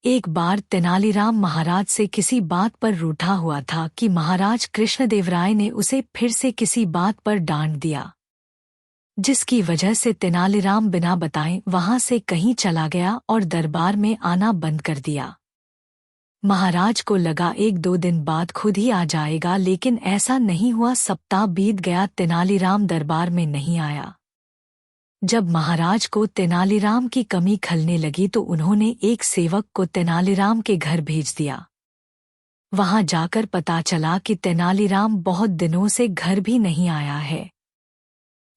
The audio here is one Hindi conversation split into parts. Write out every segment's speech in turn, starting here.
एक बार तेनालीराम महाराज से किसी बात पर रूठा हुआ था कि महाराज कृष्णदेवराय ने उसे फिर से किसी बात पर डांट दिया, जिसकी वजह से तेनालीराम बिना बताए वहां से कहीं चला गया और दरबार में आना बंद कर दिया। महाराज को लगा 1-2 दिन बाद खुद ही आ जाएगा, लेकिन ऐसा नहीं हुआ। सप्ताह बीत गया, तेनालीराम दरबार में नहीं आया। जब महाराज को तेनालीराम की कमी खलने लगी तो उन्होंने एक सेवक को तेनालीराम के घर भेज दिया। वहां जाकर पता चला कि तेनालीराम बहुत दिनों से घर भी नहीं आया है।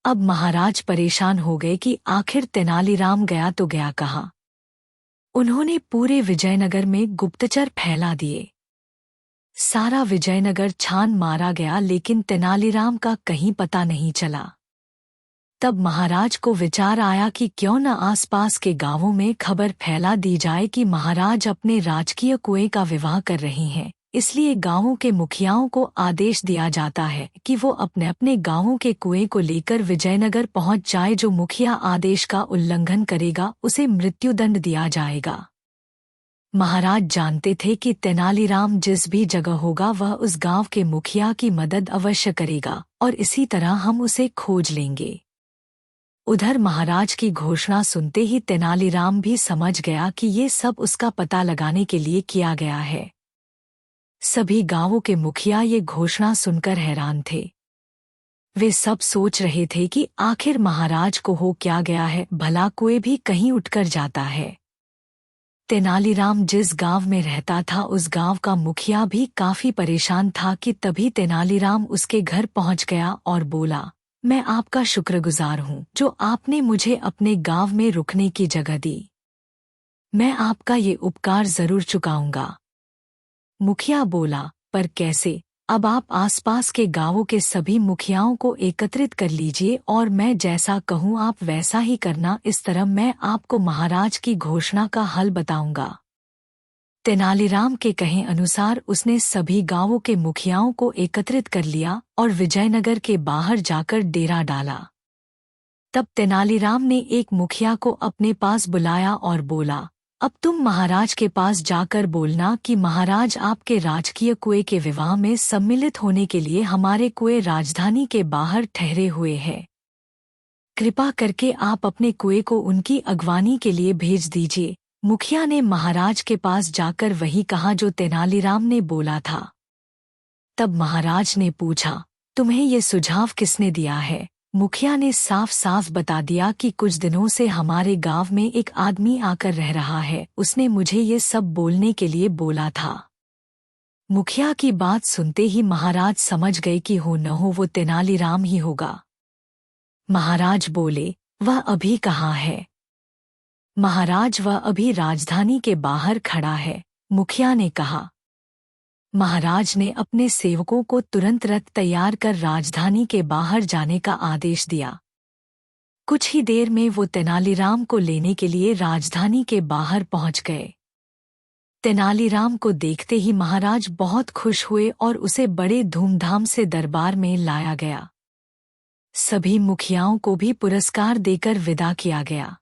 अब महाराज परेशान हो गए कि आखिर तेनालीराम गया तो गया कहाँ। उन्होंने पूरे विजयनगर में गुप्तचर फैला दिए। सारा विजयनगर छान मारा गया, लेकिन तेनालीराम का कहीं पता नहीं चला। तब महाराज को विचार आया कि क्यों न आसपास के गांवों में खबर फैला दी जाए कि महाराज अपने राजकीय कुएं का विवाह कर रहे हैं। इसलिए गांवों के मुखियाओं को आदेश दिया जाता है कि वो अपने अपने गांवों के कुएं को लेकर विजयनगर पहुंच जाए। जो मुखिया आदेश का उल्लंघन करेगा उसे मृत्युदंड दिया जाएगा। महाराज जानते थे कि तेनालीराम जिस भी जगह होगा वह उस गांव के मुखिया की मदद अवश्य करेगा और इसी तरह हम उसे खोज लेंगे। उधर महाराज की घोषणा सुनते ही तेनालीराम भी समझ गया कि ये सब उसका पता लगाने के लिए किया गया है। सभी गांवों के मुखिया ये घोषणा सुनकर हैरान थे। वे सब सोच रहे थे कि आखिर महाराज को हो क्या गया है, भला कोई भी कहीं उठकर जाता है। तेनालीराम जिस गांव में रहता था उस गांव का मुखिया भी काफी परेशान था कि तभी तेनालीराम उसके घर पहुंच गया और बोला, मैं आपका शुक्रगुजार हूँ जो आपने मुझे अपने गांव में रुकने की जगह दी। मैं आपका ये उपकार जरूर चुकाऊंगा। मुखिया बोला, पर कैसे? अब आप आसपास के गांवों के सभी मुखियाओं को एकत्रित कर लीजिए और मैं जैसा कहूँ आप वैसा ही करना। इस तरह मैं आपको महाराज की घोषणा का हल बताऊंगा। तेनालीराम के कहे अनुसार उसने सभी गांवों के मुखियाओं को एकत्रित कर लिया और विजयनगर के बाहर जाकर डेरा डाला। तब तेनालीराम ने एक मुखिया को अपने पास बुलाया और बोला, अब तुम महाराज के पास जाकर बोलना कि महाराज आपके राजकीय कुएं के विवाह में सम्मिलित होने के लिए हमारे कुएं राजधानी के बाहर ठहरे हुए हैं। कृपा करके आप अपने कुएं को उनकी अगवानी के लिए भेज दीजिए। मुखिया ने महाराज के पास जाकर वही कहा जो तेनालीराम ने बोला था। तब महाराज ने पूछा, तुम्हें ये सुझाव किसने दिया है? मुखिया ने साफ साफ बता दिया कि कुछ दिनों से हमारे गांव में एक आदमी आकर रह रहा है, उसने मुझे ये सब बोलने के लिए बोला था। मुखिया की बात सुनते ही महाराज समझ गए कि हो न हो वो तेनालीराम ही होगा। महाराज बोले, वह अभी कहाँ है? महाराज, वह अभी राजधानी के बाहर खड़ा है। मुखिया ने कहा। महाराज ने अपने सेवकों को तुरंत रथ तैयार कर राजधानी के बाहर जाने का आदेश दिया। कुछ ही देर में वो तेनालीराम को लेने के लिए राजधानी के बाहर पहुंच गए। तेनालीराम को देखते ही महाराज बहुत खुश हुए और उसे बड़े धूमधाम से दरबार में लाया गया। सभी मुखियाओं को भी पुरस्कार देकर विदा किया गया।